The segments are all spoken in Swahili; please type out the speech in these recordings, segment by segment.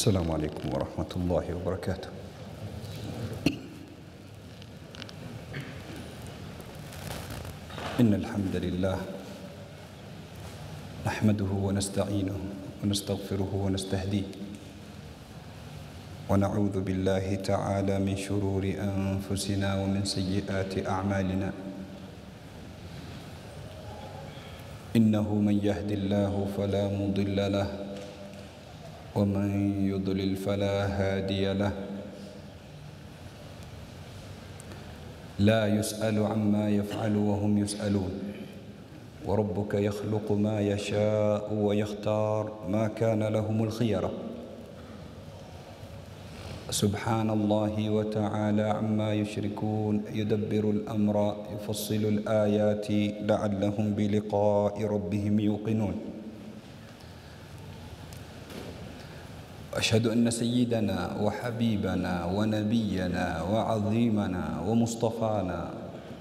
السلام عليكم ورحمة الله وبركاته. إن الحمد لله نحمده ونستعينه ونستغفره ونستهديه ونعوذ بالله تعالى من شرور أنفسنا ومن سيئات أعمالنا. إنه من يهد الله فلا مضل له ومن يضلل فلا هادي له. لا يسأل عما يفعل وهم يسألون وربك يخلق ما يشاء ويختار ما كان لهم الخيرة. سبحان الله وتعالى عما يشركون يدبر الأمر يفصل الآيات لعلهم بلقاء ربهم يوقنون. أشهد أن سيدنا وحبيبنا ونبينا وعظيمنا ومصطفانا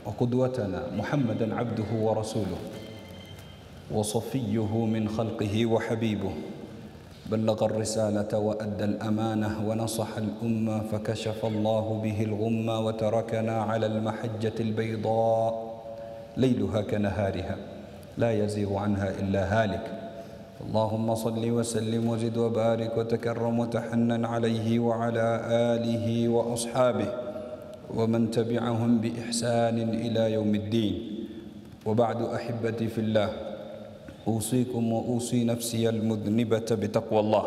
وقدوتنا محمدا عبده ورسوله وصفيه من خلقه وحبيبه، بلغ الرسالة وأدى الأمانة ونصح الأمة فكشف الله به الغمة وتركنا على المحجة البيضاء ليلها كنهارها لا يزيغ عنها إلا هالك. اللهم صل وسلم وزد وبارك وتكرم وتحنن عليه وعلى آله وأصحابه ومن تبعهم بإحسان إلى يوم الدين. وبعد أحبتي في الله، أوصيكم وأوصي نفسي المذنبة بتقوى الله.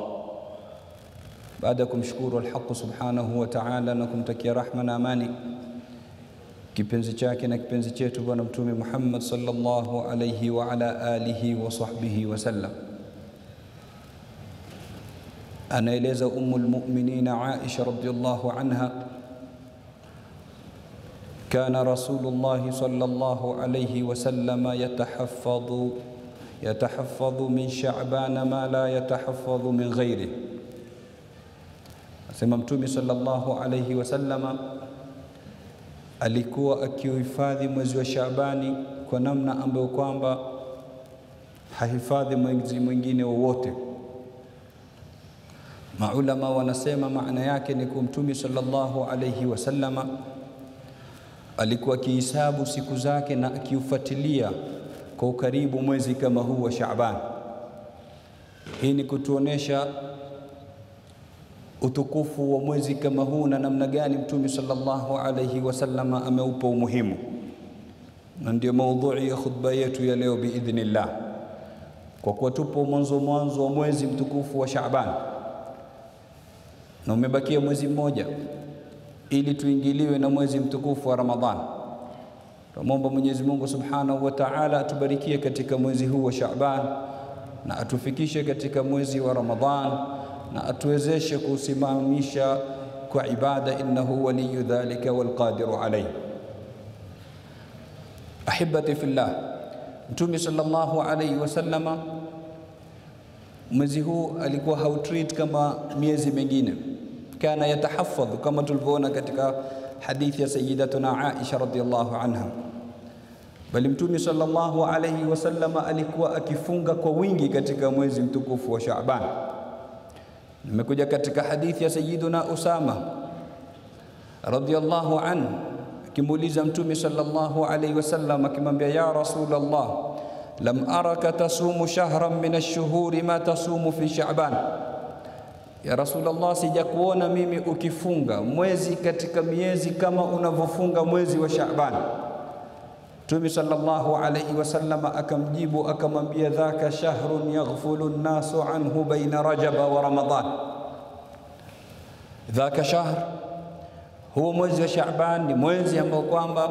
بعدكم شكور الحق سبحانه وتعالى نكم تكي رحمنا أماني kipenzi chake na kipenzi chetu Bwana Mtume Muhammad sallallahu alayhi wa ala alihi wa sahbihi wa sallam. Anaeleza ummul mu'minin Aisha radhiyallahu anha, kana Rasulullah sallallahu alayhi wa sallam yatahaffadhu min Sha'ban ma la yatahaffadhu min ghayrihi. Asema Mtume sallallahu alayhi wa sallam alikuwa akihifadhi mwezi wa Shaabani kwa namna ambayo kwamba hahifadhi mwezi mwingine wowote. Maulama wanasema maana yake ni kwa Mtume sallallahu alayhi wasallama alikuwa akihesabu siku zake na akiufuatilia kwa ukaribu mwezi kama huu wa Shaaban. Hii ni kutuonesha utukufu wa mwezi kama huu na namna gani Mtume sallallahu alayhi wasallam ameupa umuhimu. Na ndio maudhui ya khutba yetu ya leo biidhnillah, kwa kuwa tupo mwanzo wa mwezi mtukufu wa Shaaban na umebakia mwezi mmoja ili tuingiliwe na mwezi mtukufu wa Ramadhan. Tuomba Mwenyezi Mungu Subhanahu wa Ta'ala atubarikie katika mwezi huu wa Shaaban na atufikishe katika mwezi wa Ramadhan na atuwezeshe kusimamisha kwa ibada, innahu waliyu dhalika walqadiru alayhi. Ahibati fillah, Mtume sallallahu alayhi wasallama mwezi huu alikuwa hautreat kama miezi mingine. Kana yatahaffadhu kama tulivyoona katika hadithi ya sayyidatuna Aisha radhiyallahu anha, bali Mtume sallallahu alayhi wasallama alikuwa akifunga kwa wingi katika mwezi mtukufu wa Shaaban. Nimekuja katika hadithi ya Sayyiduna Usama radhiyallahu anhu akimuuliza Mtume sallallahu alayhi wasallam akimwambia, ya Rasulullah, lam araka tasumu shahran min ash-shuhuri ma tasumu fi Sha'ban. Ya Rasulullah, sijakuona mimi ukifunga mwezi katika miezi kama unavyofunga mwezi wa Sha'ban. Mtume sallallahu alayhi wasallam akamjibu akamwambia, dhaka shahrun yaghfulu an-nasu anhu baina Rajab wa Ramadan. Dhaka shahr, huo mwezi wa Shaaban ni mwezi ambao kwamba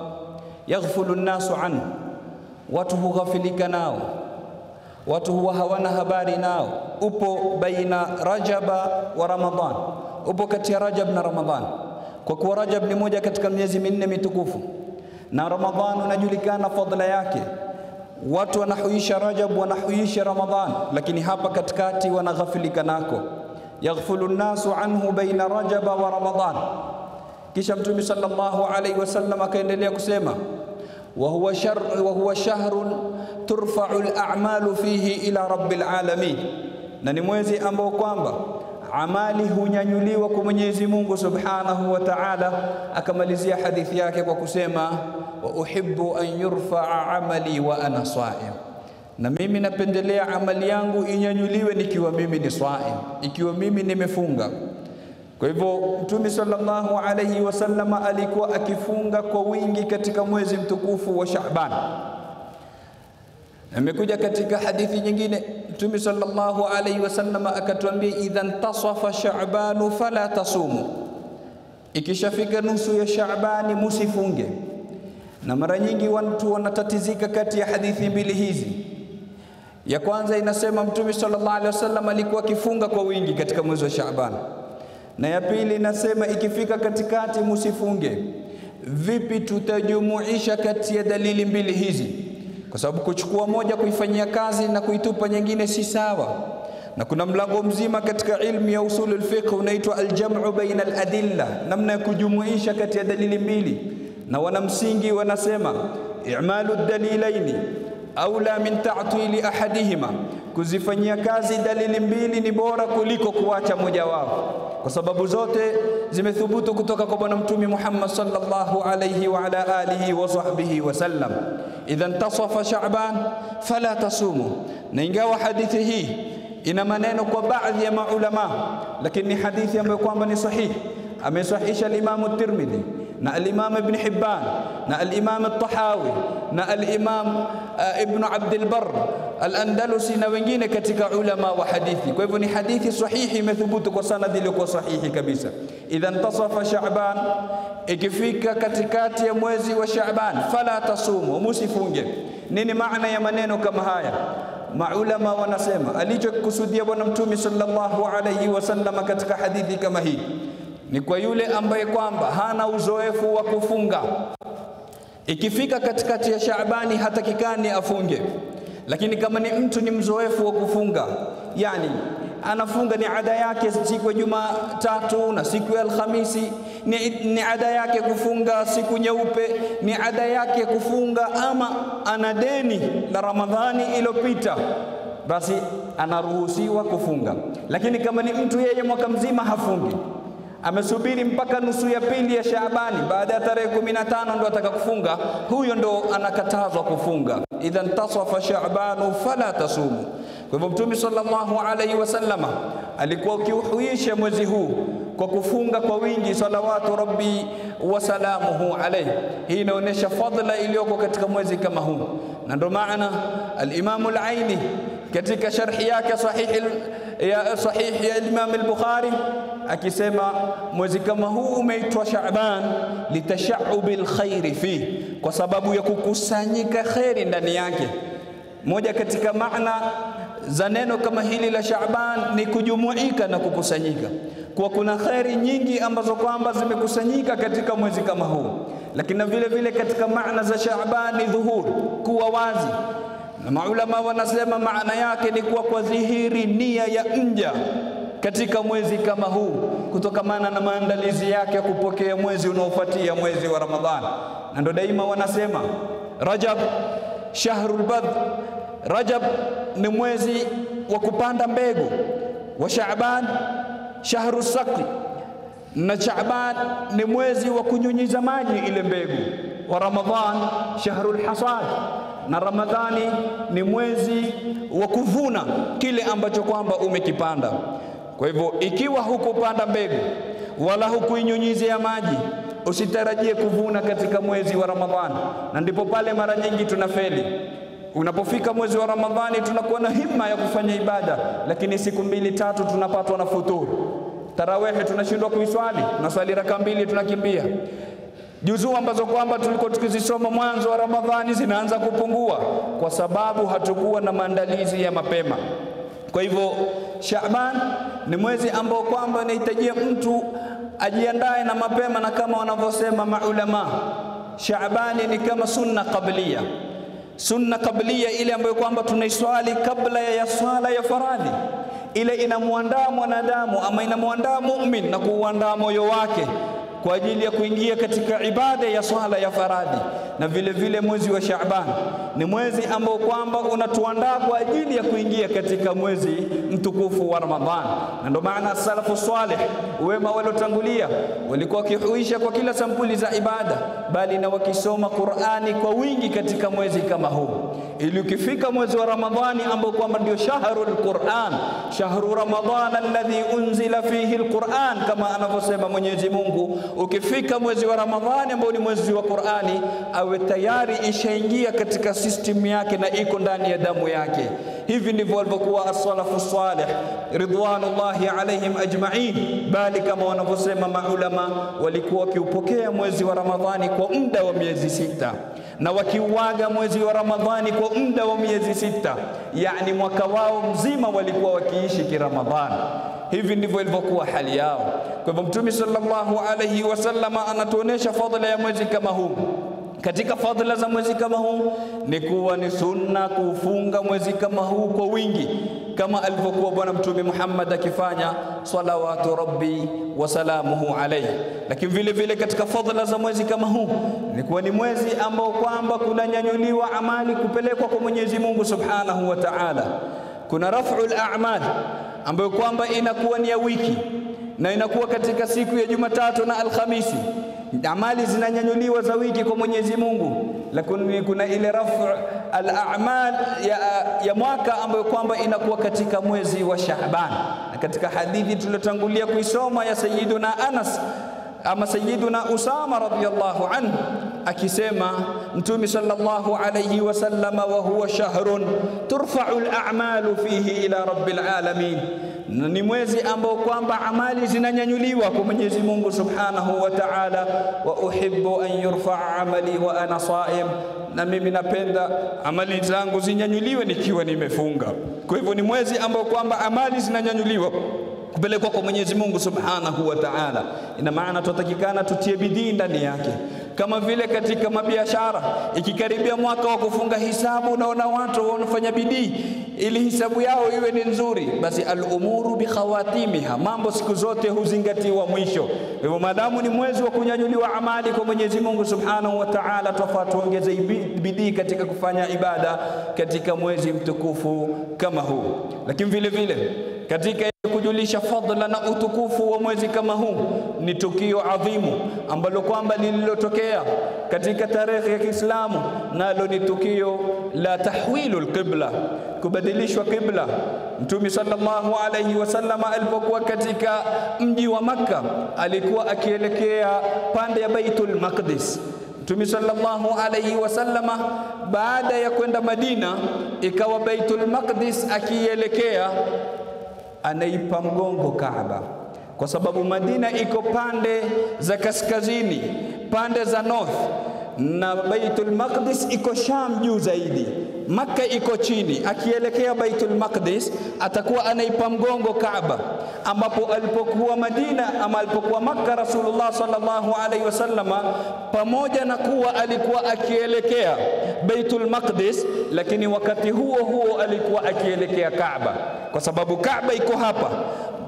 yaghfulu an-nasu anhu, watu hughafilika nao, watu huwa hawana habari nao. Upo baina Rajab wa Ramadan, upo kati ya Rajab na Ramadan, kwa kuwa Rajab ni moja katika miezi minne mitukufu na Ramadhan unajulikana fadhila yake. Watu wanahuisha Rajab, wanahuisha Ramadhan, lakini hapa katikati wanaghafilika nako. Yaghfulu an-nasu anhu baina Rajab wa Ramadan. Kisha Mtume sallallahu alayhi wasallam akaendelea kusema, wa huwa shahrun turfa'u al-a'malu fihi ila rabbil alamin, na ni mwezi ambao kwamba amali hunyanyuliwa kwa Mwenyezi Mungu Subhanahu wa Ta'ala. Akamalizia hadithi yake kwa kusema wa uhibbu an yurfa'a amali wa ana sa'im, na mimi napendelea amali yangu inyanyuliwe nikiwa mimi ni sa'im, ikiwa mimi nimefunga. Kwa hivyo Mtume sallallahu alayhi wasallam alikuwa akifunga kwa wingi katika mwezi mtukufu wa Shaaban. Imekuja katika hadithi nyingine Mtume sallallahu alayhi wasallam akatuambia idha intasafa Shaaban fala tasumu, ikishafika nusu ya Shaabani musifunge. Na mara nyingi watu wanatatizika kati ya hadithi mbili hizi. Ya kwanza inasema Mtume sallallahu alayhi wasallam alikuwa akifunga kwa wingi katika mwezi wa Shaaban, na ya pili inasema ikifika katikati musifunge. Vipi tutajumuisha kati ya dalili mbili hizi? Kwa sababu kuchukua moja kuifanyia kazi na kuitupa nyingine si sawa. Na kuna mlango mzima katika ilmu ya usulul fiqh unaitwa al-jam'u baina al-adilla, namna ya kujumuisha kati ya dalili mbili. Na wanamsingi wanasema i'malu ad-dalilaini aula min ta'tili ahadihima, kuzifanyia kazi dalili mbili ni bora kuliko kuacha moja wao, kwa sababu zote zimethubutu kutoka kwa Bwana Mtume Muhammad sallallahu alayhi wa ala alihi wa sahbihi wasallam. Idha intasafa Shaaban fala tasumu. Na ingawa hadithi hii ina maneno kwa baadhi ya maulama, lakini ni hadithi ambayo kwamba ni sahihi. Amesahihisha al-Imam at-Tirmidhi na al-Imam Ibn Hibban na al-Imam at-Tahawi na al-Imam Ibn Abd al-Barr al-Andalusi na wengine katika ulama wa hadithi. Kwa hivyo ni hadithi sahihi, imethubutu kwa sanad iliyokuwa sahihi kabisa. Idha intasafa Shaaban, ikifika katikati ya mwezi wa Shaaban, fala tasumu, musifunge. Nini maana ya maneno kama haya? Maulama wanasema alichokusudia Bwana Mtume sallallahu alayhi wasallam katika hadithi kama hii ni kwa yule ambaye kwamba hana uzoefu wa kufunga, ikifika katikati ya Shaabani hatakikani afunge. Lakini kama ni mtu ni mzoefu wa kufunga, yani anafunga ni ada yake siku ya Jumatatu na siku ya Alhamisi, ni ada yake kufunga siku nyeupe, ni ada yake kufunga, ama ana deni la Ramadhani iliyopita, basi anaruhusiwa kufunga. Lakini kama ni mtu yeye mwaka mzima hafungi, amesubiri mpaka nusu ya pili ya Shaabani, baada ya tarehe 15 ndo ataka kufunga, huyo ndo anakatazwa kufunga. Idha intasafa Shaabanu fala tasumu. Kwa hivyo Mtume sallallahu alayhi wasallama alikuwa akiuhuisha mwezi huu kwa kufunga kwa wingi, salawatu rabbi wa salamuhu alayhi. Hii inaonyesha fadhila iliyoko katika mwezi kama huu, na ndio maana al-Imam al-Aini katika sharhi yake sahih ya Imam al-Bukhari akisema mwezi kama huu umeitwa Shaaban litashaubil khairi fi, kwa sababu ya kukusanyika khairi ndani yake. Moja katika maana za neno kama hili la Shaaban ni kujumuika na kukusanyika, kwa kuna khairi nyingi ambazo kwamba zimekusanyika katika mwezi kama huu. Lakini vile vile katika maana za Shaaban ni dhuhur, kuwa wazi, na maulama wanasema maana yake ni kuwa kwa dhihiri nia ya mja katika mwezi kama huu, kutokamana na maandalizi yake ya kupokea mwezi unaofuatia mwezi wa Ramadhani. Na ndio daima wanasema Rajab shahrul badh, Rajab ni mwezi wa kupanda mbegu, wa Shaaban shahru saqi, na Shaaban ni mwezi wa kunyunyiza maji ile mbegu, wa Ramadhan shahrul hasad, na Ramadhani ni mwezi wa kuvuna kile ambacho kwamba umekipanda. Kwa hivyo ikiwa hukupanda mbegu wala hukuinyunyizia maji, usitarajie kuvuna katika mwezi wa Ramadhani. Na ndipo pale mara nyingi tunafeli. Unapofika mwezi wa Ramadhani tunakuwa na himma ya kufanya ibada, lakini siku 2-3 tunapatwa na futuru. Tarawehe tunashindwa kuiswali, tunaswali raka 2 tunakimbia. Juzuu ambazo kwamba tulikuwa tukizisoma mwanzo wa Ramadhani zinaanza kupungua kwa sababu hatukuwa na maandalizi ya mapema. Kwa hivyo Shaaban ni mwezi ambao kwamba inahitajia mtu ajiandae na mapema, na kama wanavyosema maulama, Shaabani ni kama sunna qabliya. Sunna qabliya ile ambayo kwamba tunaiswali kabla ya swala ya faradhi, ile inamuandaa mwanadamu ama inamuandaa muumini na kuuandaa moyo wake kwa ajili ya kuingia katika ibada ya swala ya faradhi. Na vile vile mwezi wa Shaaban ni mwezi ambao kwamba unatuandaa kwa ajili ya kuingia katika mwezi mtukufu wa Ramadhan. Na ndio maana salafu salih, wema waliotangulia, walikuwa wakihuisha kwa kila sampuli za ibada, bali na wakisoma Qur'ani kwa wingi katika mwezi kama huu, ili ukifika mwezi wa Ramadhani ambao kwamba ndio shahrul Qur'an, shahru Ramadhan alladhi unzila fihi alquran, kama anavyosema Mwenyezi Mungu, ukifika mwezi wa Ramadhani ambao ni mwezi wa Qur'ani, awe tayari ishaingia katika system yake na iko ndani ya damu yake. Hivi ndivyo walivyokuwa as-salafu salih ridwanullahi alaihim ajma'in. Bali kama wanavyosema maulama, walikuwa wakiupokea mwezi wa Ramadhani kwa muda wa miezi 6 na wakiuaga mwezi wa Ramadhani kwa muda wa miezi 6, yani mwaka wao mzima walikuwa wakiishi kiramadhani. Hivi ndivyo ilivyokuwa hali yao. Kwa hivyo Mtume sallallahu alayhi wasallam anatuonesha fadhila ya mwezi kama huu. Katika fadhila za mwezi kama huu ni kuwa ni sunna kufunga mwezi kama huu kwa wingi, kama alivyokuwa Bwana Mtume Muhammad akifanya salawatu rabbi wa salamuhu alayhi. Lakini vile vile katika fadhila za mwezi kama huu ni kuwa ni mwezi ambao kwamba kunanyanyuliwa amali kupelekwa kwa Mwenyezi Mungu Subhanahu wa Ta'ala. Kuna raf'ul a'mal ambayo kwamba inakuwa ni ya wiki na inakuwa katika siku ya Jumatatu na Alhamisi. Amali zinanyanyuliwa za wiki kwa Mwenyezi Mungu. Lakini kuna ile rafu al-a'mal ya mwaka ambayo kwamba inakuwa katika mwezi wa Shaaban. Na katika hadithi tuliyotangulia kuisoma ya Sayyiduna Anas ama Sayyiduna Usama radhiyallahu anhu akisema Mtume sallallahu alayhi wasallam, wa huwa shahrun turfa'u al-a'malu fihi ila rabbil alamin, ni mwezi ambao kwamba amali zinanyanyuliwa kwa Mwenyezi Mungu Subhanahu wa Ta'ala. Wa uhibbu an yurfa'a amali wa ana sa'im, na mimi napenda amali zangu zinyanyuliwe nikiwa nimefunga. Kwa hivyo ni mwezi ambao kwamba amali zinanyanyuliwa kupelekwa kwa Mwenyezi Mungu Subhanahu wa Ta'ala. Ina maana tutatakikana tutie bidii ndani yake. Kama vile katika mabiashara, ikikaribia mwaka wa kufunga hisabu, unaona watu wanafanya bidii ili hisabu yao iwe ni nzuri, basi al-umuru bi khawatimiha, mambo siku zote huzingatiwa mwisho. Hivyo maadamu ni mwezi wa kunyanyuliwa amali kwa Mwenyezi Mungu Subhanahu wa Ta'ala, tufaa tuongeze bidii katika kufanya ibada katika mwezi mtukufu kama huu. Lakini vile vile katika kujulisha fadhila na utukufu wa mwezi kama huu ni tukio adhimu ambalo kwamba lililotokea katika tarehe ya Kiislamu, nalo ni tukio la tahwilul qibla, kubadilishwa qibla. Mtume sallallahu alayhi wasallam alipokuwa katika mji wa Makka alikuwa akielekea pande ya Baitul Maqdis. Mtume sallallahu alayhi wasallam baada ya kwenda Madina, ikawa Baitul Maqdis akielekea anaipa mgongo Kaaba, kwa sababu Madina iko pande za kaskazini, pande za north, na Baitul Maqdis iko Sham juu zaidi, Makka iko chini. Akielekea Baitul Maqdis atakuwa anaipa mgongo Kaaba, ambapo alipokuwa Madina ama alipokuwa Makka Rasulullah sallallahu alaihi wasallam, pamoja na kuwa alikuwa akielekea Baitul Maqdis, lakini wakati huo huo alikuwa akielekea Kaaba, kwa sababu Kaaba iko hapa,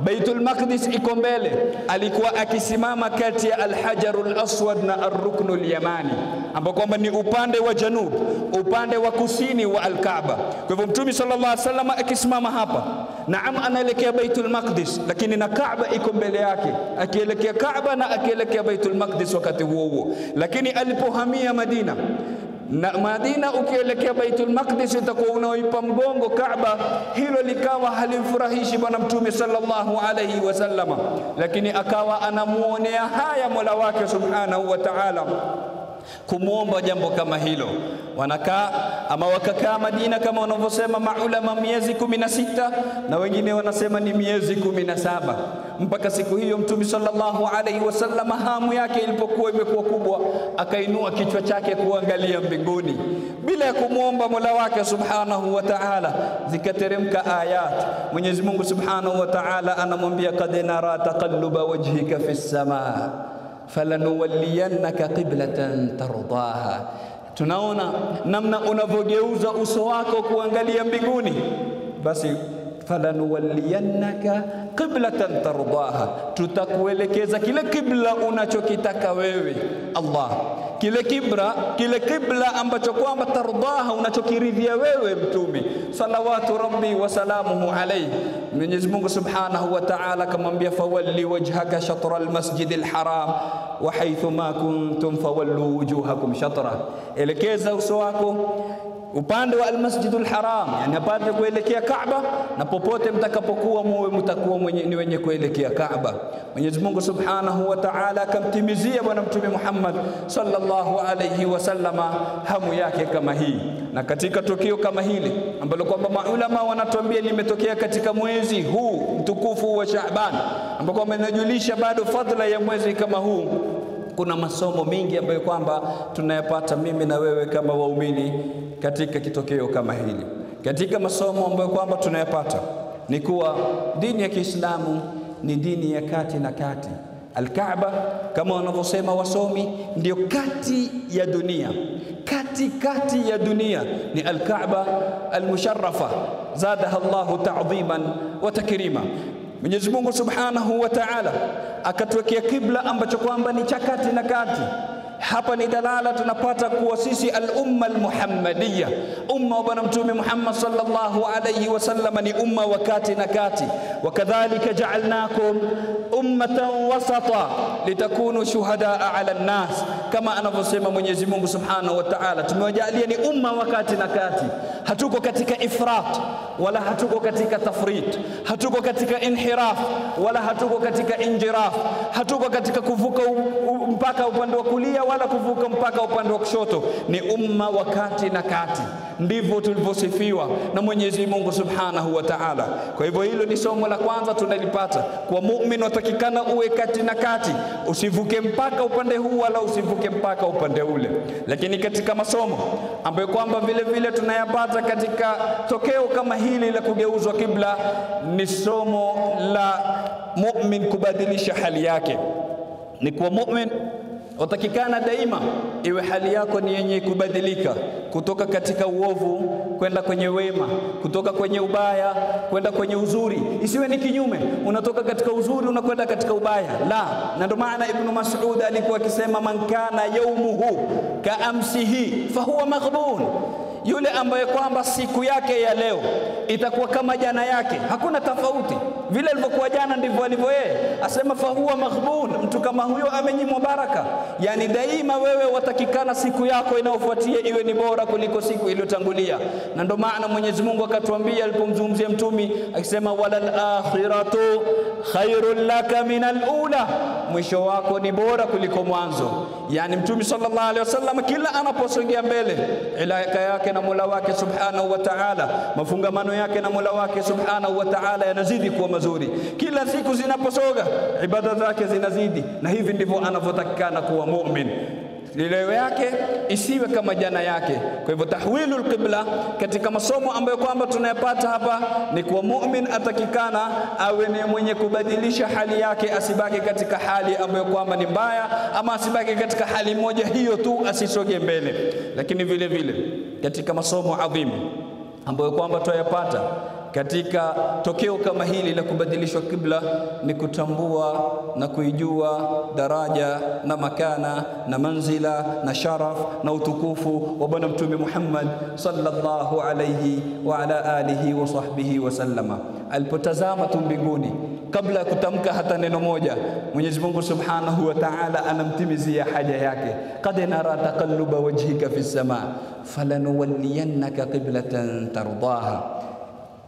Baitul Maqdis iko mbele. Alikuwa akisimama kati ya Al-Hajarul Aswad na Ar-Ruknul Yamani, ambao kwamba ni upande wa janub, upande wa kusini wa Al-Kaaba. Kwa hivyo Mtume sallallahu alaihi wasallam akisimama hapa, naam, anaelekea Baitul Maqdis, lakini na Kaaba iko mbele yake, akielekea Kaaba na akielekea Baitul Maqdis wakati huo huo. Lakini alipohamia Madina, na Madina ukielekea Baitul Maqdis utakuwa unaoipa mgongo Kaaba, hilo likawa halimfurahishi Bwana Mtume sallallahu alayhi wasallam, lakini akawa anamuonea haya Mola wake Subhanahu wa Ta'ala kumuomba jambo kama hilo. Wakakaa Madina kama wanavyosema maulama miezi 16, na wengine wanasema ni miezi 17, mpaka siku hiyo Mtume sallallahu alaihi wasallam hamu yake ilipokuwa imekuwa kubwa, akainua kichwa chake kuangalia mbinguni bila ya kumuomba Mola wake Subhanahu wa Ta'ala. Zikateremka ayat, Mwenyezi Mungu Subhanahu wa Ta'ala anamwambia, qad nara taqalluba wajhika fis samaa falanuwalliyannaka qiblatan tardaha, tunaona namna unavyogeuza uso wako kuangalia mbinguni, basi falanuwalliyannaka qiblatan tardaha, tutakuelekeza kile kibla unachokitaka wewe Allah, kile kibla ambacho kwamba tardaha, unachokiridhia wewe mtume salawatu rabbi wa salamuhu alayhi. Mwenyezi Mungu subhanahu wa ta'ala kamwambia fawalli wajhaka shatra almasjidil haram wa haythu ma kuntum fawallu wujuhakum shatra, elekeza uso wako upande wa almasjidul haram, yani apate kuelekea Kaaba, na popote mtakapokuwa muwe mtakuwa ni wenye kuelekea Kaaba. Mwenyezi Mungu subhanahu wa ta'ala akamtimizia bwana mtume Muhammad sallallahu alayhi wasallama hamu yake kama hii. Na katika tukio kama hili ambalo kwamba maulama wanatuambia limetokea katika mwezi huu mtukufu wa Shaaban, ambao kwamba inajulisha bado fadhila ya mwezi kama huu, kuna masomo mengi ambayo kwamba tunayapata mimi na wewe kama waumini katika kitokeo kama hili. Katika masomo ambayo kwamba tunayapata ni kuwa dini ya Kiislamu ni dini ya kati na kati. Al-Kaaba kama wanavyosema wasomi ndio kati ya dunia, kati ya dunia ni Al-Kaaba al-musharrafa zadaha Allahu ta'dhiman wa takrima. Mwenyezi Mungu subhanahu wa ta'ala akatuwekea kibla ambacho kwamba ni cha kati na kati. Hapa ni dalala tunapata kuwa sisi al-umma al-muhammadiyya, umma wa bwana mtume Muhammad sallallahu alayhi wasallam ni umma wa kati na kati. Wakadhalika ja'alnakum ummatan wasata litakunu shuhadaa 'ala an-nas, kama anavyosema Mwenyezi Mungu subhanahu wa ta'ala, tumewajalia ni umma wa kati na kati. Hatuko katika ifrat wala hatuko katika tafrit, hatuko katika inhiraf wala hatuko katika injiraf, hatuko katika kuvuka mpaka upande wa kulia wala kuvuka mpaka upande wa kushoto. Ni umma wa kati na kati, ndivyo tulivyosifiwa na Mwenyezi Mungu subhanahu wa ta'ala. Kwa hivyo hilo ni somo la kwanza tunalipata, kwa muumini watakikana uwe kati na kati, usivuke mpaka upande huu wala usivuke mpaka upande ule. Lakini katika masomo ambayo kwamba vile vile tunayapata katika tokeo kama hili la kugeuzwa kibla, ni somo la muumini kubadilisha hali yake. Ni kwa muumini utakikana daima iwe hali yako ni yenye kubadilika kutoka katika uovu kwenda kwenye wema, kutoka kwenye ubaya kwenda kwenye uzuri. Isiwe ni kinyume, unatoka katika uzuri unakwenda katika ubaya, la. Na ndio maana Ibn Mas'ud alikuwa akisema man kana yawmuhu kaamsihi fahuwa maghbun, yule ambaye kwamba siku yake ya leo itakuwa kama jana yake, hakuna tofauti, vile alivyokuwa jana ndivyo alivyo yeye. Asema fahuwa maghbun, mtu kama huyo amenyimwa baraka. Yani daima wewe watakikana siku yako inayofuatia iwe ni bora kuliko siku iliyotangulia. Na ndio maana Mwenyezi Mungu akatuambia alipomzungumzia mtumi akisema walal akhiratu khairul laka minal ula, mwisho wako ni bora kuliko mwanzo. Yani mtumi sallallahu alaihi wasallam kila anaposongea mbele, ilaka yake na Mola wake subhanahu wa ta'ala, mafungamano yake na Mola wake subhanahu wa ta'ala yanazidi kuwa mazuri. Kila siku zinaposoga ibada zake zinazidi, na hivi ndivyo anavyotakikana kuwa muumini. Leo yake isiwe kama jana yake. Kwa hivyo tahwilul qibla katika masomo ambayo kwamba tunayapata hapa ni kwa muumini atakikana awe ni mwenye kubadilisha hali yake, asibaki katika hali ambayo kwamba ni mbaya, ama asibaki katika hali moja hiyo tu, asisoge mbele. Lakini vile vile katika masomo adhimu ambayo kwamba tuyapata katika tokeo kama hili la kubadilishwa kibla ni kutambua na kuijua daraja na makana na manzila na sharaf na utukufu wa bwana mtume Muhammad sallallahu alayhi wa ala alihi wa sahbihi wa sallama. Alipotazama tu mbinguni kabla ya kutamka hata neno moja, Mwenyezi Mungu subhanahu wa ta'ala anamtimizia haja yake. Qad nara taqalluba wajhika fi samaa falanuwalliyannaka qiblatan tardaha.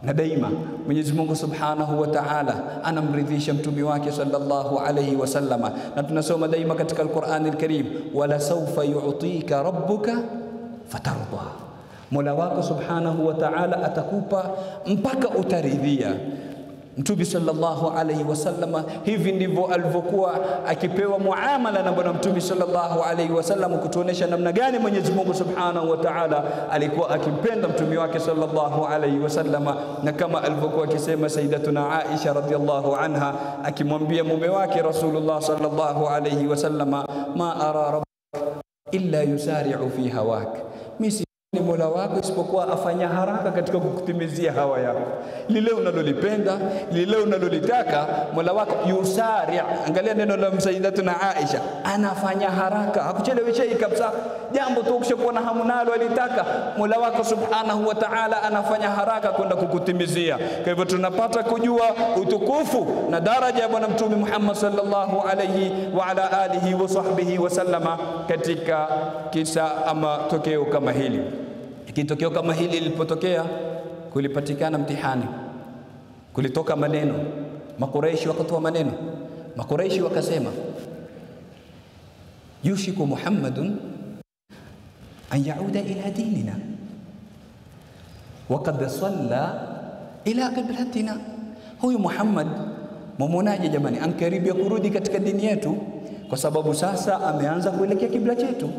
Na daima Mwenyezi Mungu subhanahu wa ta'ala anamridhisha mtume wake sallallahu alayhi wasallama, na tunasoma daima katika Al-Qur'an Al-Karim, wala sawfa yu'tika rabbuka fatarda, Mola wako subhanahu wa ta'ala atakupa mpaka utaridhia. Mtume sallallahu alayhi wasallam hivi ndivyo alivyokuwa akipewa muamala na bwana mtume sallallahu alayhi wasallam, kutuonesha namna gani Mwenyezi Mungu subhanahu wa ta'ala alikuwa akimpenda mtume wake sallallahu alayhi wasallam. Na kama alivyokuwa akisema Sayyidatuna Aisha radhiyallahu anha akimwambia mume wake Rasulullah sallallahu alayhi wasallam, ma ara rabbaka illa yusari'u fi hawak, mimi Mola wako isipokuwa afanya haraka katika kukutimizia hawa yako. Lile unalolipenda, lile unalolitaka, Mola wako yusari. Angalia neno la Sayyidatuna Aisha, anafanya haraka, hakucheleweshei kabisa. Jambo tu ukishakuwa na hamu nalo alitaka, Mola wako Subhanahu wa Ta'ala anafanya haraka kwenda kukutimizia. Kwa hivyo tunapata kujua utukufu na daraja ya Bwana Mtume Muhammad sallallahu alayhi wa ala alihi wa sahbihi wa sallama katika kisa ama tokeo kama hili. Kitokeo kama hili lilipotokea, kulipatikana mtihani, kulitoka maneno. Makuraishi wakatoa maneno. Makuraishi wakasema, yushiku Muhammadun an yauda ila dinina wa qad salla ila qiblatina. Huyu Muhammad mwamonaje jamani, ankaribia kurudi katika dini yetu, kwa sababu sasa ameanza kuelekea kibla chetu.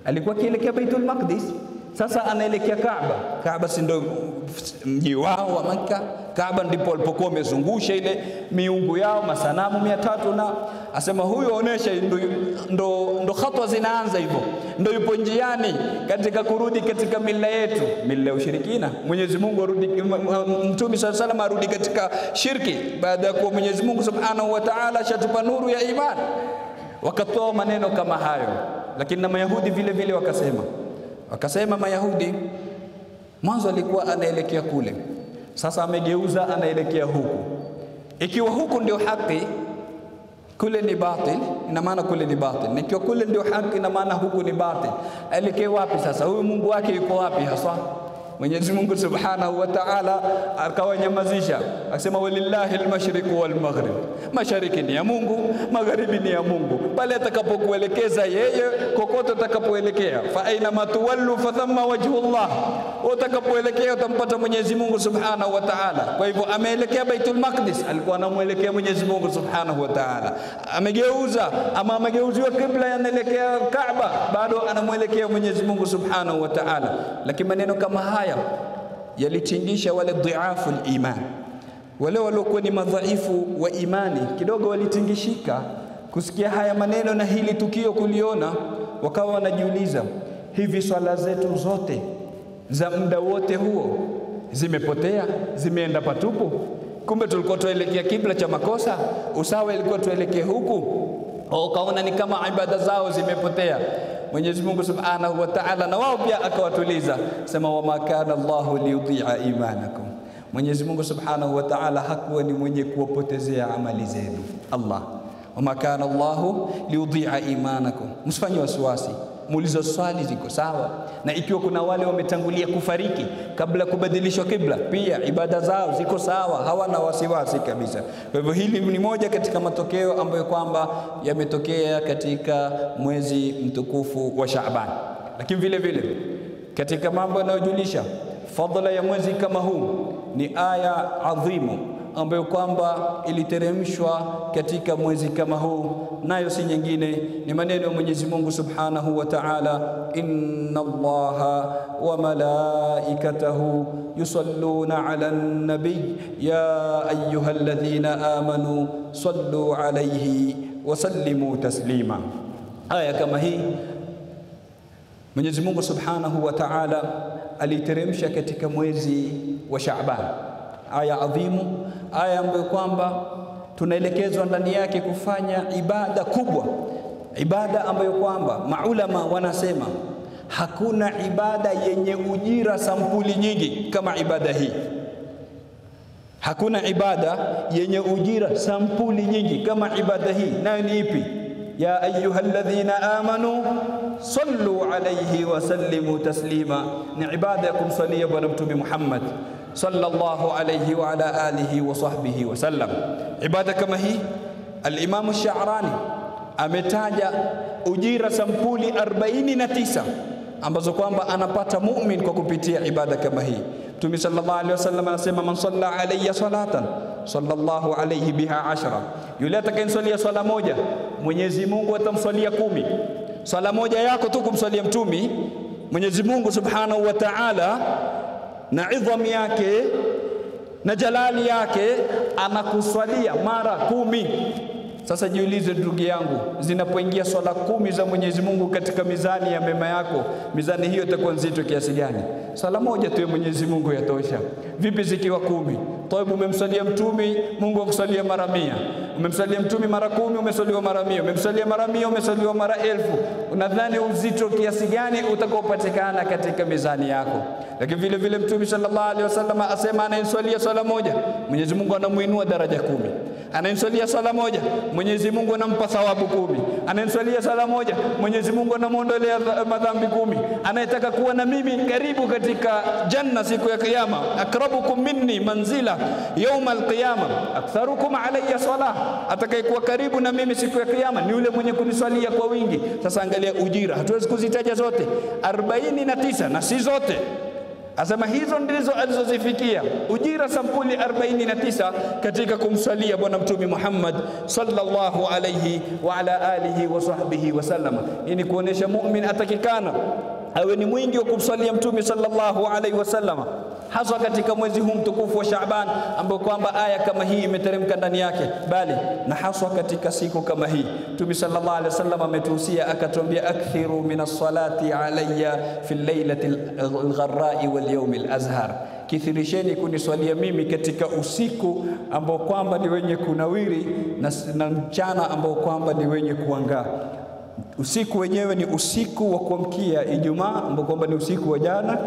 Alikuwa kielekea Baitul Maqdis, sasa anaelekea Kaaba. Kaaba si ndio mji wao wa Makka? Kaaba ndipo walipokuwa wamezungusha ile miungu yao, masanamu 300, na asema huyu aonesha ndo khatwa zinaanza hivyo, ndo yupo njiani katika kurudi katika mila yetu, mila ya ushirikina. Mwenyezi Mungu arudi, Mtume sallallahu arudi katika shirki baada ya kuwa Mwenyezi Mungu Subhanahu wa Ta'ala shatupa nuru ya imani. Wakatoa maneno kama hayo, lakini na Mayahudi vile vile wakasema Mayahudi, mwanzo alikuwa anaelekea kule, sasa amegeuza anaelekea huku. Ikiwa huku ndio haki, kule ni batil, ina maana kule ni batil. Na ikiwa kule ndio haki, ina maana huku ni batil. Aelekee wapi sasa? Huyu Mungu wake yuko wapi hasa? Mwenyezi Mungu Subhanahu wa Ta'ala akawanyamazisha, akasema walillahi al-mashriq wal maghrib. Mashariki ni ya Mungu, magharibi ni ya Mungu. Pale atakapokuelekeza yeye, kokote utakapoelekea, fa aina matuwallu fa thamma wajhullah. Utakapoelekea utampata Mwenyezi Mungu Subhanahu wa Ta'ala. Kwa hivyo ameelekea Baitul Maqdis, alikuwa anamuelekea Mwenyezi Mungu Subhanahu wa Ta'ala. Amegeuza ama amegeuziwa kibla, yanaelekea Kaaba, bado anamuelekea Mwenyezi Mungu Subhanahu wa Ta'ala. Lakini maneno kama haya yalitingisha wale dhiafu al-iman, wale waliokuwa ni madhaifu wa imani, kidogo walitingishika kusikia haya maneno na hili tukio kuliona. Wakawa wanajiuliza, hivi swala zetu zote za muda wote huo zimepotea, zimeenda patupu? Kumbe tulikuwa tuelekea kibla cha makosa, usawa ilikuwa tuelekee huku. Wakaona ni kama ibada zao zimepotea. Mwenyezi Mungu Subhanahu wa Ta'ala na wao pia akawatuliza, sema wama kana Allahu liyudhi'a imanakum. Mwenyezi Mungu Subhanahu wa Ta'ala hakuwa ni mwenye kuwapotezea amali zenu. Allah, wama kana Allahu liyudhi'a imanakum. Msifanye wasiwasi, muulize swali ziko sawa, na ikiwa kuna wale wametangulia kufariki kabla kubadilishwa kibla, pia ibada zao ziko sawa, hawana wasiwasi kabisa. Kwa hivyo hili ni moja katika matokeo ambayo kwamba yametokea katika mwezi mtukufu wa Shaaban. Lakini vile vile katika mambo yanayojulisha fadhila ya mwezi kama huu ni aya adhimu ambayo kwamba iliteremshwa katika mwezi kama huu, nayo si nyingine ni maneno ya Mwenyezi Mungu Subhanahu wa Ta'ala, inna Allaha wa malaikatahu yusalluna 'alan nabiy ya ayyuhalladhina amanu sallu 'alayhi wa sallimu taslima. Aya kama hii Mwenyezi Mungu Subhanahu wa Ta'ala aliteremsha katika mwezi wa Shaaban. Aya adhimu, aya ambayo kwamba tunaelekezwa ndani yake kufanya ibada kubwa, ibada ambayo kwamba maulama wanasema hakuna ibada yenye ujira sampuli nyingi kama ibada hii. Hakuna ibada yenye ujira sampuli nyingi kama ibada hii. Nayo ni ipi? Ya ayyuhalladhina amanu sallu alayhi wa sallimu taslima. Ni ibada ya kumsalia Bwana Mtume Muhammad sallallahu alayhi wa ala alihi wa sahbihi wa sallam. Ibada kama hii al-Imam Sha'rani ametaja ujira sampuli 49 ambazo kwamba anapata mu'min kwa kupitia ibada kama hii. Mtume sallallahu alayhi wasallam anasema, man salla alayya salatan sallallahu alayhi biha 10. Yule atakayesalia swala moja, Mwenyezi Mungu atamsalia 10. Swala moja yako tu kumsalia Mtume, Mwenyezi Mungu Subhanahu wa Ta'ala na idhamu yake na jalali yake anakuswalia mara 10. Sasa jiulize ndugu yangu, zinapoingia swala 10 za Mwenyezi Mungu katika mizani ya mema yako, mizani hiyo itakuwa nzito kiasi gani? Swala moja tu ya Mwenyezi Mungu yatosha. Vipi zikiwa 10? Taibu, umemsalia mtume, Mungu akusalia mara 100. Umemsalia mtume mara 10, umesaliwa mara 100. Umemsalia mara 100, umesaliwa mara 1000. Unadhani uzito kiasi gani utakaopatikana katika mizani yako? Lakini vile vile Mtume sallallahu alaihi wasallam asema, anayeswalia swala moja Mwenyezi Mungu anamuinua daraja 10. Anayeswalia swala moja Mwenyezi Mungu anampa thawabu 10. Anayeswalia swala moja Mwenyezi Mungu anamuondolea madhambi 10. Anayetaka kuwa na mimi karibu katika janna siku ya kiyama, akrabukum minni manzila yawm alqiyama aktharukum alayya salah, atakayekuwa karibu na mimi siku ya kiyama ni yule mwenye kuniswalia kwa wingi. Sasa angalia ujira, hatuwezi kuzitaja zote 49 na si zote. Asema hizo ndizo alizozifikia ujira sampuli 49 katika kumsalia bwana mtume Muhammad sallallahu alayhi wa ala alihi wa sahbihi wasallam. Hii ni kuonesha muumini atakikana awe ni mwingi wa kumsalia mtume sallallahu alayhi wasallam, hasa katika mwezi huu mtukufu wa Shaaban ambao kwamba aya kama hii imeteremka ndani yake, bali na hasa katika siku kama hii. Mtume sallallahu alayhi wasallam ametuhusia akatuambia, akthiru minas salati alayya fil lailati al-gharra'i wal yawm al-azhar, kithirisheni kuniswalia mimi katika usiku ambao kwamba ni wenye kunawiri na mchana ambao kwamba ni wenye kuangaa. Usiku wenyewe ni usiku wa kuamkia Ijumaa ambao kwamba ni usiku wa jana,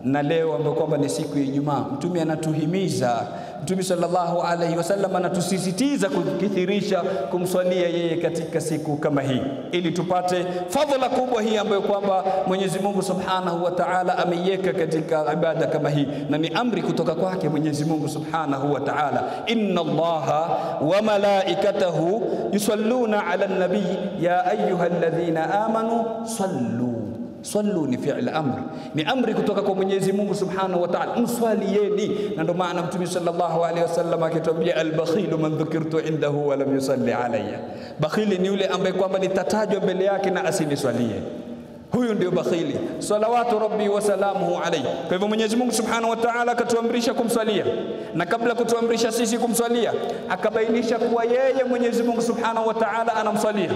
na leo ambao kwamba ni siku ya Ijumaa. Mtume anatuhimiza, Mtume sallallahu alaihi wasallam anatusisitiza kukithirisha kumswalia yeye katika siku kama hii, ili tupate fadhila kubwa hii ambayo kwamba Mwenyezi Mungu Subhanahu wa Ta'ala ameiweka katika ibada kama hii, na ni amri kutoka kwake Mwenyezi Mungu Subhanahu wa Ta'ala. Inna Allaha wa malaikatahu yusalluna ala nabi ya ayyuhalladhina amanu sallu. Sallu ni fi'l amr, ni amri kutoka kwa Mwenyezi Mungu Subhanahu wa Ta'ala, mswalieni. Na ndio maana Mtume sallallahu alaihi wasallam akituambia, al-bakhilu man dhukirtu indahu wa lam yusalli alayya, bakhili ni yule ambaye kwamba nitatajwa mbele yake na asiniswalie. Huyu ndio bakhili. Salawatu rabbi wa salamuhu alayhi. Kwa hivyo Mwenyezi Mungu Subhanahu wa Ta'ala akatuamrisha kumswalia, na kabla kutuamrisha sisi kumswalia akabainisha kuwa yeye Mwenyezi Mungu Subhanahu wa Ta'ala anamswalia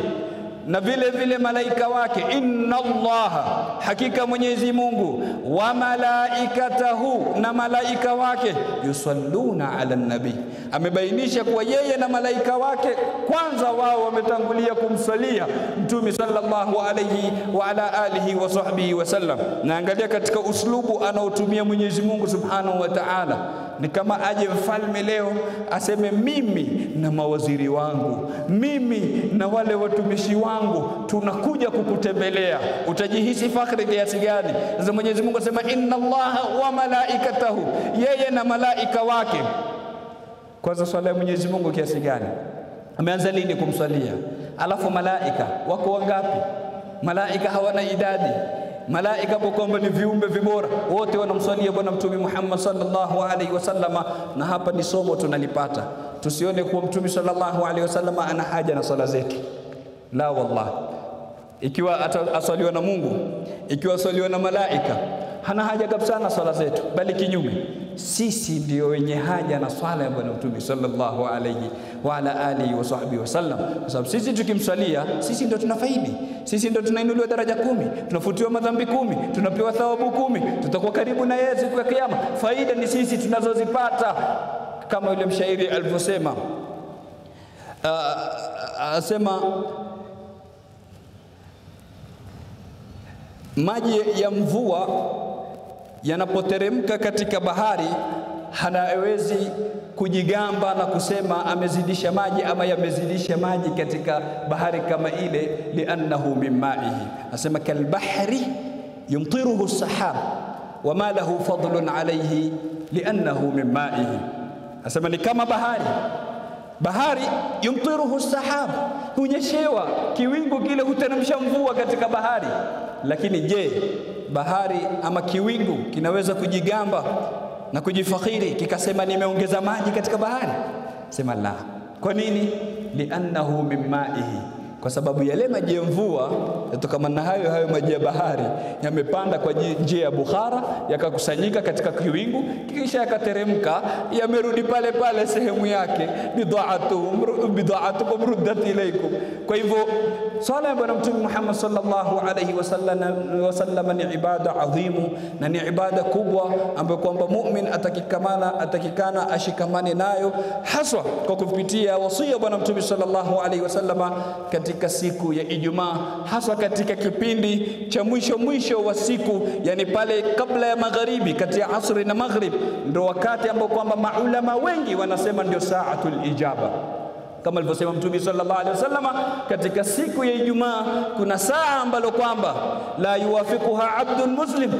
na vile vile malaika wake. Inna Allaha, hakika Mwenyezi Mungu, wa malaikatahu, na malaika wake, yusalluna ala nabi, amebainisha kuwa yeye na malaika wake kwanza wao wametangulia kumsalia mtume sallallahu alayhi wa ala alihi wa sahbihi wasallam. Na angalia katika uslubu anaotumia Mwenyezi Mungu Subhanahu wa Ta'ala, ni kama aje mfalme leo aseme, mimi na mawaziri wangu, mimi na wale watumishi wangu tunakuja kukutembelea. Utajihisi fakhri kiasi gani? Sasa Mwenyezi Mungu asema, inna Allaha wa malaikatahu, yeye na malaika wake. Kwanza swala ya Mwenyezi Mungu kiasi gani? Ameanza lini kumswalia? Alafu malaika wako wangapi? Malaika hawana idadi. Malaika hapo kwamba ni viumbe vibora, wote wanamswalia bwana mtume Muhammad sallallahu alaihi wasallam. Na hapa ni somo tunalipata, tusione kuwa mtume sallallahu alaihi wasallam ana haja na swala zetu. La wallah, ikiwa aswaliwa na Mungu, ikiwa aswaliwa na malaika, hana haja kabisa na swala zetu, bali kinyume, sisi ndio wenye haja na swala ya bwana mtume sallallahu alayhi wa ala alihi wa sahbihi wasallam. Kwa sababu sisi tukimswalia, sisi ndio tunafaidi, sisi ndio tunainuliwa daraja 10, tunafutiwa madhambi 10, tunapewa thawabu 10, tutakuwa karibu na yeye siku ya kiyama. Faida ni sisi tunazozipata, kama yule mshairi alivyosema, asema, maji ya mvua yanapoteremka katika bahari hanawezi kujigamba na kusema amezidisha maji ama yamezidisha maji katika bahari kama ile, liannahu min ma'ihi. Asema kalbahri yumtiruhu as-sahab wa ma lahu fadlun alayhi liannahu min ma'ihi. Asema ni kama bahari yumtiruhu as-sahab, hunyeshewa kiwingu kile huteremsha mvua katika bahari. Lakini je, bahari ama kiwingu kinaweza kujigamba na kujifakhiri kikasema nimeongeza maji katika bahari? Sema la. Kwa nini? Liannahu min ma'ihi, kwa sababu yale maji ya mvua yatokana na hayo maji ya bahari yamepanda kwa njia ya Bukhara, yakakusanyika katika kiwingu, kisha yakateremka, yamerudi pale pale sehemu yake, bid'atukum ruddat ilaykum. Kwa hivyo swala ya Bwana Mtume Muhammad sallallahu alayhi wasallam ni ibada adhimu na ni ibada kubwa ambayo kwamba mu'min atakikana ashikamane nayo, haswa kwa kupitia wasia Bwana Mtume sallallahu alayhi wasallam katika siku ya Ijumaa, haswa katika kipindi cha mwisho wa siku, yani pale kabla ya magharibi, kati ya asri na maghrib, ndio wakati ambao kwamba maulama wengi wanasema ndio saatul ijaba. Kama alivyosema Mtume sallallahu alaihi wasallam, katika siku ya Ijumaa kuna saa ambalo kwamba la yuwafiquha abdun muslim,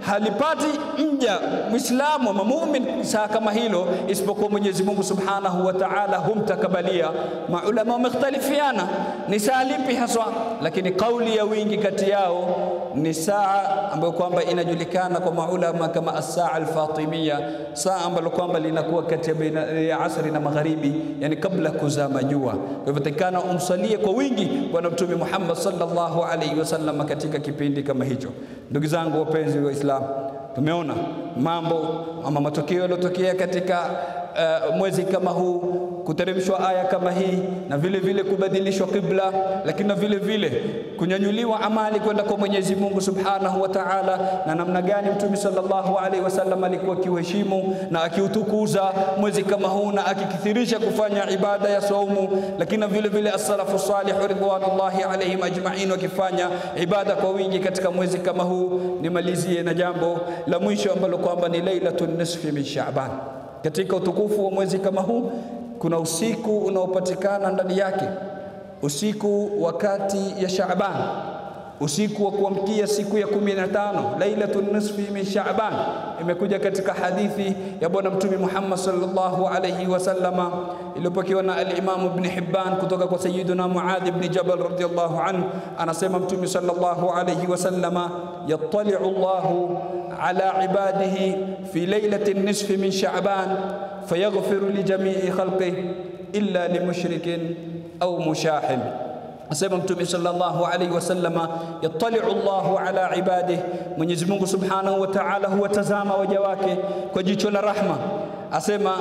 halipati mja Muislamu ama muumini saa kama hilo isipokuwa Mwenyezi Mungu Subhanahu wa Ta'ala humtakabalia. Maulama wamekhtalifiana ni saa lipi haswa, lakini kauli ya wingi kati yao ni saa ambayo kwamba inajulikana kwa maulama kama as-saa al-fatimiyya, saa ambalo kwamba linakuwa kati ya asri na magharibi, yani kabla kuzama jua. Kwa hivyo takana umsalie kwa wingi Bwana Mtume Muhammad sallallahu alaihi wasallam katika kipindi kama hicho. Ndugu zangu wapenzi wa Islam, tumeona mambo ama matokeo yaliyotokea katika mwezi kama huu, kuteremshwa aya kama hii, na vile vile kubadilishwa kibla, lakini na vile vile kunyanyuliwa amali kwenda kwa Mwenyezi Mungu Subhanahu wa Ta'ala, na namna gani Mtume sallallahu alaihi wasallam alikuwa akiuheshimu na akiutukuza mwezi kama huu na akikithirisha kufanya ibada ya saumu, lakini na vile vile as-salafu salih ridwanullahi alaihim ajma'in wakifanya ibada kwa wingi katika mwezi kama huu. Nimalizie na jambo la mwisho ambalo kwamba ni lailatul nisfi min Sha'ban. Katika utukufu wa mwezi kama huu kuna usiku unaopatikana ndani yake, usiku wakati ya Shaaban, usiku wa kuamkia siku ya 15, lailatul nisfi min Shaaban. Imekuja katika hadithi ya Bwana Mtume Muhammad sallallahu alayhi wasallama iliyopokewa na al-Imam Ibn Hibban kutoka kwa Sayyiduna Muadh ibn Jabal radhiyallahu anhu, anasema Mtume sallallahu alayhi wasallama, yattali'u Allahu ala ibadihi fi lailatin nisfi min Sha'ban fayaghfiru li jami'i khalqihi illa limushrikin au mushahin. Asema Mtume sallallahu alayhi wasallama, yattali'u Allahu ala ibadihi, Mwenyezi Mungu Subhanahu wa Ta'ala huwatazama waja wake kwa jicho la rahma. Asema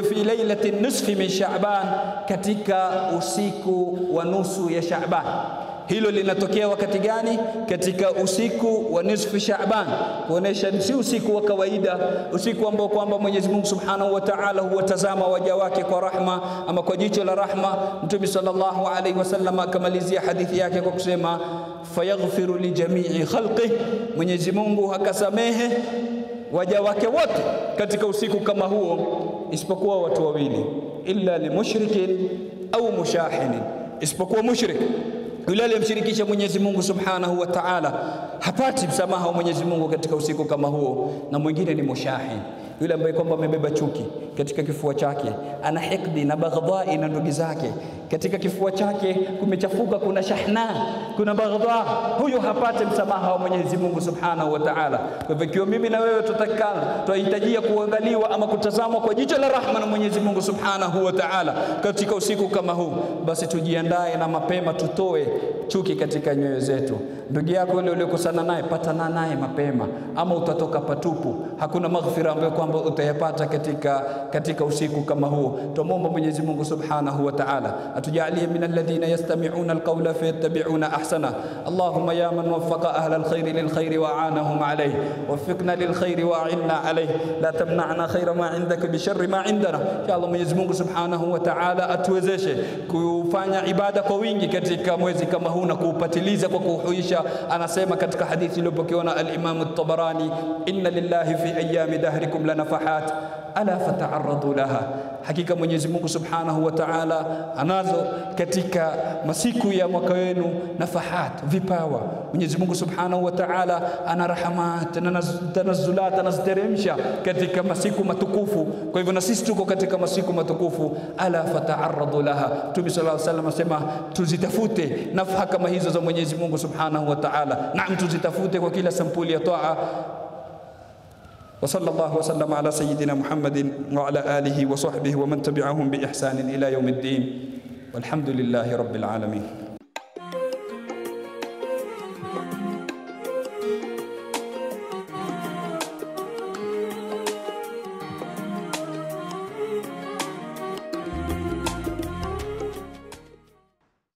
fi lailatin nisfi min Sha'ban, katika usiku wa nusu ya Sha'ban. Hilo linatokea wakati gani? Katika usiku wa nisfu Shaaban, kuonesha si usiku wa kawaida, usiku ambao kwamba Mwenyezi Mungu Subhanahu wa Ta'ala huwatazama waja wake kwa rahma ama kwa jicho la rahma. Mtume sallallahu alaihi wasallam akamalizia hadithi yake kwa kusema, fayaghfiru li jami'i khalqi, Mwenyezi Mungu akasamehe waja wake wote katika usiku kama huo isipokuwa watu wawili, illa limushrikin au mushahinin, isipokuwa mushrik, yule aliyemshirikisha Mwenyezi Mungu Subhanahu wa Ta'ala hapati msamaha wa Mwenyezi Mungu katika usiku kama huo. Na mwingine ni mushahin, yule ambaye kwamba amebeba chuki katika kifua chake, ana hikdi na baghdha na ndugu zake, katika kifua chake kumechafuka, kuna shahna, kuna baghdha, huyo hapati msamaha wa Mwenyezi Mungu Subhanahu wa Ta'ala. Kwa hivyo ikiwa mimi na wewe tutakana tuhitajia kuangaliwa ama kutazamwa kwa jicho la rahma na Mwenyezi Mungu Subhanahu wa Ta'ala katika usiku kama huu, basi tujiandae na mapema, tutoe chuki katika nyoyo zetu. Ndugu yako yule uliyokosana naye, patana naye mapema, ama utatoka patupu. Hakuna maghfira ambayo kwamba utayapata katika usiku kama huo. Tumomba Mwenyezi Mungu Subhanahu wa Ta'ala atujalie min alladhina yastami'una alqawla fayattabi'una ahsana. Allahumma ya man waffaqa ahla alkhair lilkhair wa aanahum alayhi, waffiqna lilkhair wa a'inna alayhi, la tamna'na khayra ma 'indaka bi sharri ma 'indana. Ya Allah, Mwenyezi Mungu Subhanahu wa Ta'ala atuwezeshe kufanya ibada kwa wingi katika mwezi kama huu na kuupatiliza kwa kuhuisha. Anasema katika hadithi iliyopokewa na al-Imam at-Tabarani, inna lillahi fi ayami dahrikum lanafahat ala fata'arradu laha, hakika Mwenyezi Mungu Subhanahu wa Ta'ala anazo katika masiku ya mwaka wenu nafahat, vipawa. Mwenyezi Mungu Subhanahu wa Ta'ala ana rahamat na tanazzulat, anaziteremsha katika masiku matukufu. Kwa hivyo na sisi tuko katika masiku matukufu, ala fata'arradu laha. Mtume sallallahu alaihi wasallam asema tuzitafute nafha kama hizo za Mwenyezi Mungu Subhanahu wa Ta'ala. Naam, tuzitafute kwa kila sampuli ya toa. وصلى الله وسلم على سيدنا محمد وعلى آله وصحبه ومن تبعهم بإحسان إلى يوم الدين. walhamdulillahi rabbil alamin.